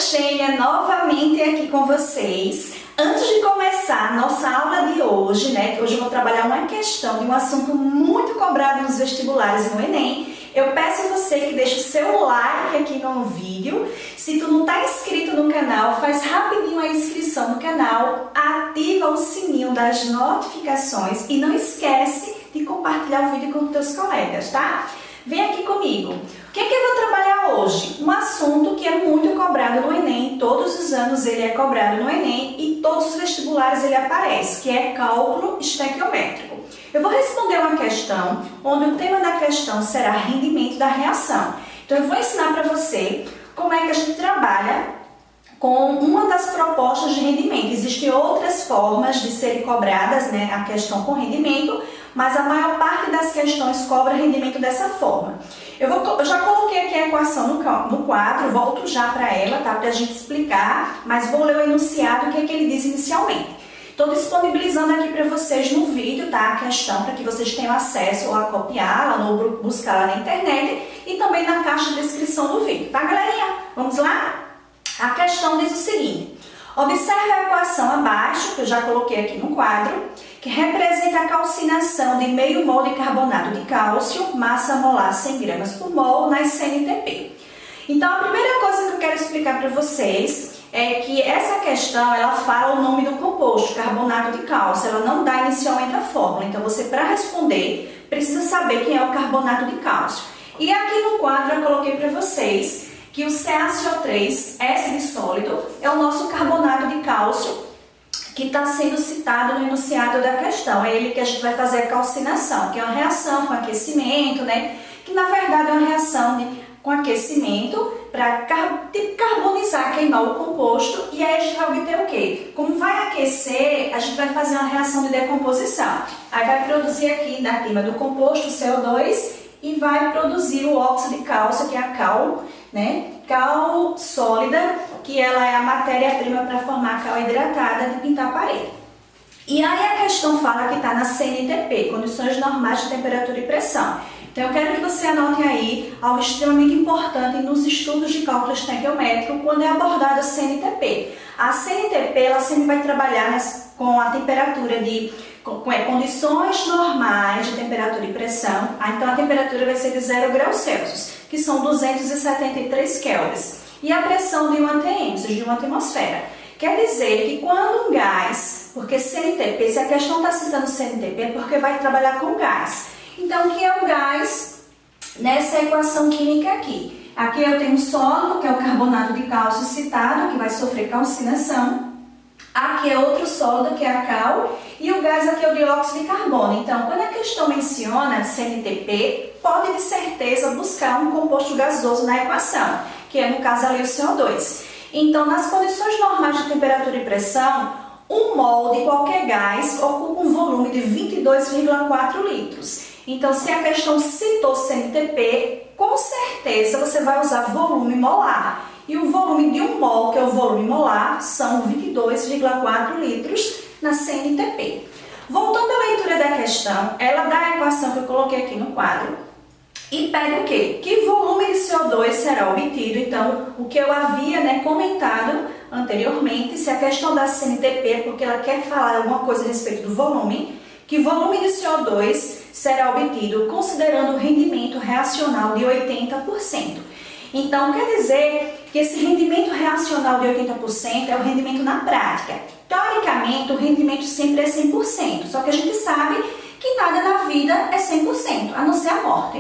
Xênia, novamente aqui com vocês. Antes de começar a nossa aula de hoje, que hoje eu vou trabalhar uma questão de um assunto muito cobrado nos vestibulares e no Enem, eu peço a você que deixe o seu like aqui no vídeo. Se tu não está inscrito no canal, faz rapidinho a inscrição no canal, ativa o sininho das notificações e não esquece de compartilhar o vídeo com os teus colegas, tá? Vem aqui comigo. O que é que eu vou trabalhar hoje? Um assunto que é muito cobrado no Enem, todos os anos ele é cobrado no Enem e todos os vestibulares ele aparece, que é cálculo estequiométrico. Eu vou responder uma questão onde o tema da questão será rendimento da reação. Então eu vou ensinar para você como é que a gente trabalha com uma das propostas de rendimento. Existem outras formas de serem cobradas, a questão com rendimento, mas a maior parte das questões cobra rendimento dessa forma. Eu já coloquei aqui a equação no quadro, volto já para ela, tá? Para a gente explicar, mas vou ler o enunciado, o que é que ele diz inicialmente. Estou disponibilizando aqui para vocês no vídeo, tá? A questão para que vocês tenham acesso ou a copiá-la ou buscá-la na internet e também na caixa de descrição do vídeo, tá, galerinha? Vamos lá? A questão diz o seguinte: observe a equação abaixo, que eu já coloquei aqui no quadro, que representa a calcinação de meio mol de carbonato de cálcio, massa molar 100 gramas por mol, nas CNTP. Então, a primeira coisa que eu quero explicar para vocês é que essa questão, ela fala o nome do composto, carbonato de cálcio, ela não dá inicialmente a fórmula. Então, você, para responder, precisa saber quem é o carbonato de cálcio. E aqui no quadro eu coloquei para vocês que o CaCO3, S de sólido, é o nosso carbonato de cálcio que está sendo citado no enunciado da questão. É ele que a gente vai fazer a calcinação, que é uma reação com aquecimento, que na verdade é uma reação com aquecimento para carbonizar, queimar o composto, e aí a gente vai obter o quê? Como vai aquecer, a gente vai fazer uma reação de decomposição. Aí vai produzir aqui na queima do composto o CO2 e vai produzir o óxido de cálcio, que é a cal, cal sólida, que ela é a matéria-prima para formar a cal hidratada de pintar a parede. E aí a questão fala que está na CNTP, condições normais de temperatura e pressão. Então eu quero que você anote aí algo extremamente importante nos estudos de cálculo estequiométrico quando é abordada a CNTP. A CNTP ela sempre vai trabalhar com a temperatura condições normais de temperatura e pressão. Então a temperatura vai ser de 0 graus Celsius, que são 273 kelvins. E a pressão de 1 atm, ou seja, de uma atmosfera. Quer dizer que quando um gás, porque CNTP, se a questão está citando CNTP, é porque vai trabalhar com gás. Então, o que é o gás nessa equação química aqui? Aqui eu tenho um sólido, que é o carbonato de cálcio citado, que vai sofrer calcinação. Aqui é outro sólido, que é a cal, e o gás aqui é o dióxido de carbono. Então, quando a questão menciona CNTP, pode de certeza buscar um composto gasoso na equação, que é no caso ali o CO2. Então, nas condições normais de temperatura e pressão, 1 mol de qualquer gás ocupa um volume de 22,4 litros. Então, se a questão citou CNTP, com certeza você vai usar volume molar. E o volume de 1 mol, que é o volume molar, são 22,4 litros na CNTP. Voltando à leitura da questão, ela dá a equação que eu coloquei aqui no quadro e pede o quê? Que volume de CO2 será obtido? Então, o que eu havia comentado anteriormente, se a questão da CNTP, porque ela quer falar alguma coisa a respeito do volume, que volume de CO2 será obtido considerando o rendimento reacional de 80%. Então, quer dizer que esse rendimento reacional de 80% é o rendimento na prática. Teoricamente, o rendimento sempre é 100%, só que a gente sabe que nada na vida é 100%, a não ser a morte,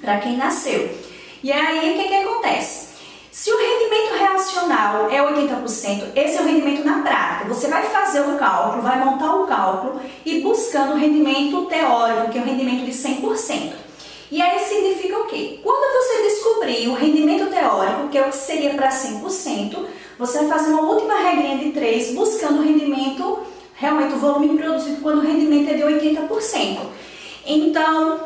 para quem nasceu. E aí, o que acontece? Se o rendimento reacional é 80%, esse é o rendimento na prática. Você vai fazer o cálculo, vai montar o cálculo e buscando o rendimento teórico, que é o rendimento de 100%. E aí significa o quê? Quando você descobrir o rendimento teórico, que é o que seria para 100%, você vai fazer uma última regrinha de 3, buscando o rendimento, realmente o volume produzido quando o rendimento é de 80%. Então,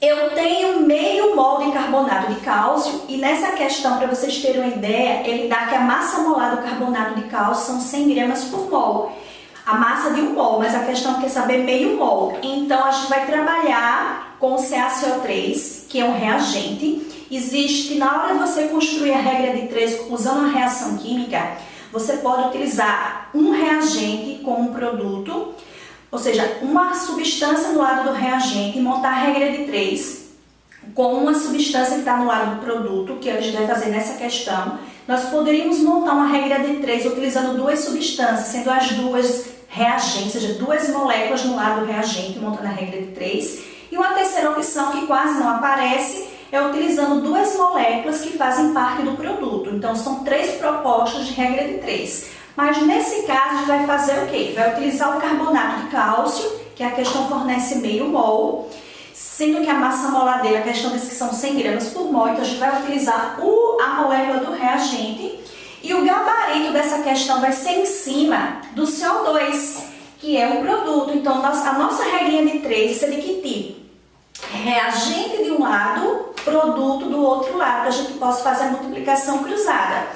eu tenho meio mol de carbonato de cálcio e nessa questão, para vocês terem uma ideia, ele dá que a massa molar do carbonato de cálcio são 100 gramas por mol. a massa de 1 mol, mas a questão quer saber meio mol. Então, a gente vai trabalhar com o CaCO3, que é um reagente. Existe, na hora de você construir a regra de 3 usando uma reação química, você pode utilizar um reagente com um produto, ou seja, uma substância no lado do reagente e montar a regra de 3 com uma substância que está no lado do produto, que a gente vai fazer nessa questão. Nós poderíamos montar uma regra de 3 utilizando 2 substâncias, sendo as 2 reagentes, ou seja, 2 moléculas no lado do reagente, montando a regra de 3. E uma terceira opção, que quase não aparece, é utilizando 2 moléculas que fazem parte do produto. Então, são 3 propostas de regra de 3. Mas, nesse caso, a gente vai fazer o quê? Vai utilizar o carbonato de cálcio, que a questão fornece meio mol, sendo que a massa molar dele, a questão diz que são 100 gramas por mol, então a gente vai utilizar a molécula do reagente e o gabarito dessa questão vai ser em cima do CO2, que é o produto. Então, a nossa regrinha de 3 é de que tipo? Reagente de um lado, produto do outro lado, para a gente possa fazer a multiplicação cruzada.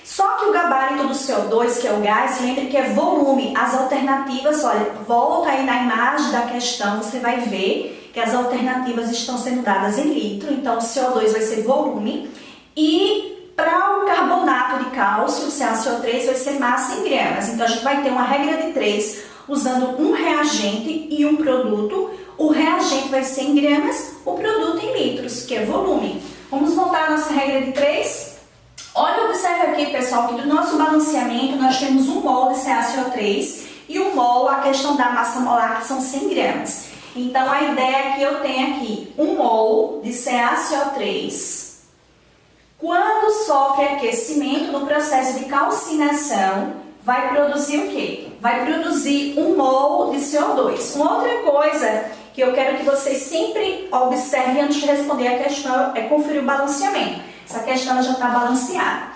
Só que o gabarito do CO2, que é o gás, lembre que é volume. As alternativas, olha, volta aí na imagem da questão, você vai ver que as alternativas estão sendo dadas em litro, então o CO2 vai ser volume. E para o carbonato de cálcio, o CaCO3, vai ser massa em gramas. Então a gente vai ter uma regra de 3 usando um reagente e um produto. O reagente vai ser em gramas, o produto em litros, que é volume. Vamos montar a nossa regra de 3? Olha, observe aqui, pessoal, que do nosso balanceamento nós temos 1 mol de CaCO3 e 1 mol, a questão da massa molar, que são 100 gramas. Então, a ideia é que eu tenho aqui 1 mol de CaCO3. Quando sofre aquecimento no processo de calcinação, vai produzir o quê? Vai produzir 1 mol de CO2. Uma outra coisa que eu quero que vocês sempre observem antes de responder a questão é conferir o balanceamento. Essa questão já está balanceada.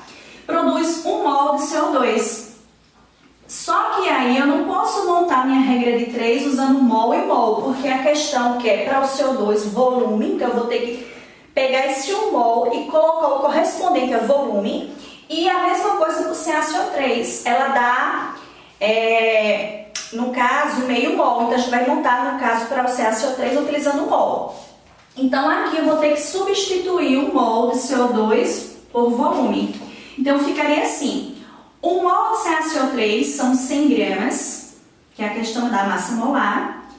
Produz 1 mol de CO2. Só que aí eu não posso montar minha regra de 3 usando mol e mol, porque a questão que é para o CO2 volume, então eu vou ter que pegar esse 1 mol e colocar o correspondente a volume. E a mesma coisa para o CaCO3, ela dá, no caso, meio mol. Então a gente vai montar, no caso, para o CaCO3 utilizando mol. Então aqui eu vou ter que substituir o mol de CO2 por volume. Então ficaria assim: 1 mol de CaCO3 são 100 gramas, que é a questão da massa molar,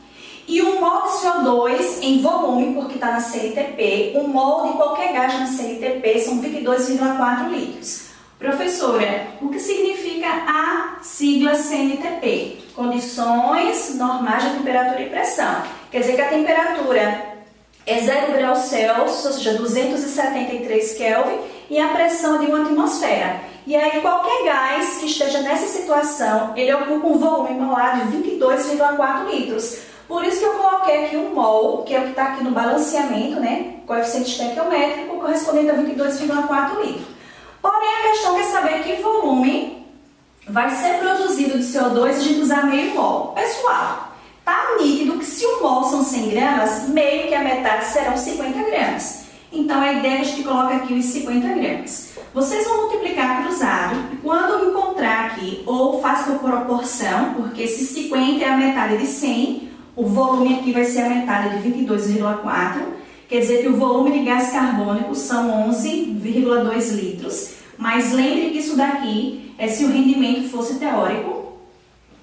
e 1 mol de CO2 em volume, porque está na CLTP, 1 mol de qualquer gás na CLTP são 22,4 litros. Professora, o que significa a sigla CNTP? Condições normais de temperatura e pressão. Quer dizer que a temperatura é 0 graus Celsius, ou seja, 273 Kelvin, e a pressão de 1 atmosfera. E aí, qualquer gás que esteja nessa situação, ele ocupa um volume molar de 22,4 litros. Por isso que eu coloquei aqui 1 mol, que é o que está aqui no balanceamento, né? Coeficiente estequiométrico, correspondente a 22,4 litros. Porém, a questão quer saber que volume vai ser produzido de CO2 se a gente usar meio mol. Pessoal, tá nítido que se 1 mol são 100 gramas, meio que a metade serão 50 gramas. Então, a ideia é que a gente coloca aqui os 50 gramas. Vocês vão multiplicar cruzado e quando encontrar aqui, ou faz por proporção, porque se 50 é a metade de 100, o volume aqui vai ser a metade de 22,4. Quer dizer que o volume de gás carbônico são 11,2 litros. Mas lembre que isso daqui é se o rendimento fosse teórico,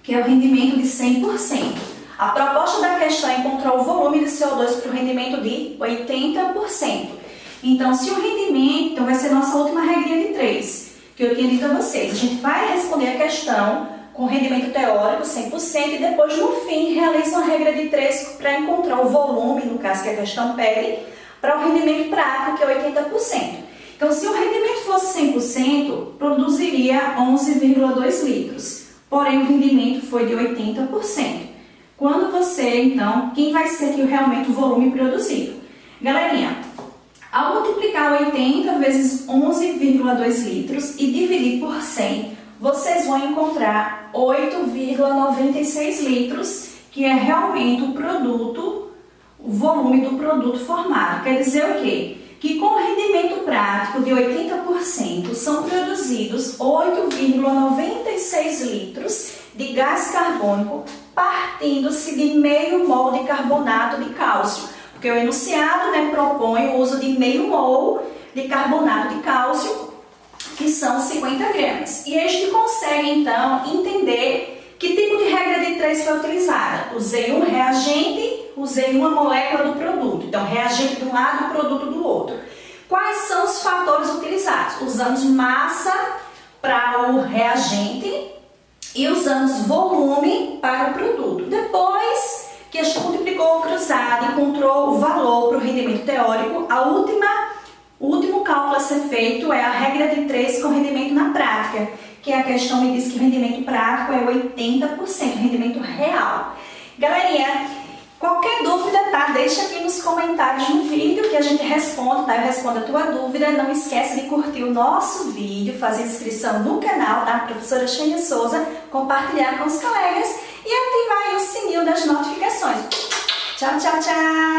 que é o rendimento de 100%. A proposta da questão é encontrar o volume de CO2 para o rendimento de 80%. Então, se o rendimento, então vai ser nossa última regrinha de 3, que eu tinha dito a vocês. A gente vai responder a questão com rendimento teórico 100% e depois, no fim, realiza uma regra de 3 para encontrar o volume, no caso que a questão pede, para o rendimento prático, que é 80%. Então, se o rendimento fosse 100%, produziria 11,2 litros. Porém, o rendimento foi de 80%. Quando você, então, quem vai ser aqui realmente o volume produzido? Galerinha, ao multiplicar 80 vezes 11,2 litros e dividir por 100, vocês vão encontrar 8,96 litros, que é realmente o produto, o volume do produto formado. Quer dizer o quê? que com rendimento prático de 80% são produzidos 8,96 litros de gás carbônico, partindo-se de meio mol de carbonato de cálcio, porque o enunciado, né, propõe o uso de meio mol de carbonato de cálcio, que são 50 gramas. E a gente consegue, então, entender que tipo de regra de 3 foi utilizada. Usei um reagente, usei uma molécula do produto. Então, reagente de um lado, produto do outro. Quais são os fatores utilizados? Usamos massa para o reagente e usamos volume para o produto. Depois que a gente multiplicou o cruzado e encontrou o valor para o rendimento teórico, o último cálculo a ser feito é a regra de 3 com rendimento na prática, que a questão me diz que o rendimento prático é 80%, rendimento real. Galerinha, qualquer dúvida, tá? Deixa aqui nos comentários no vídeo que a gente responde, tá? Eu respondo a tua dúvida. Não esquece de curtir o nosso vídeo, fazer inscrição no canal, tá? Professora Xenia Souza, compartilhar com os colegas e ativar aí o sininho das notificações. Tchau, tchau, tchau!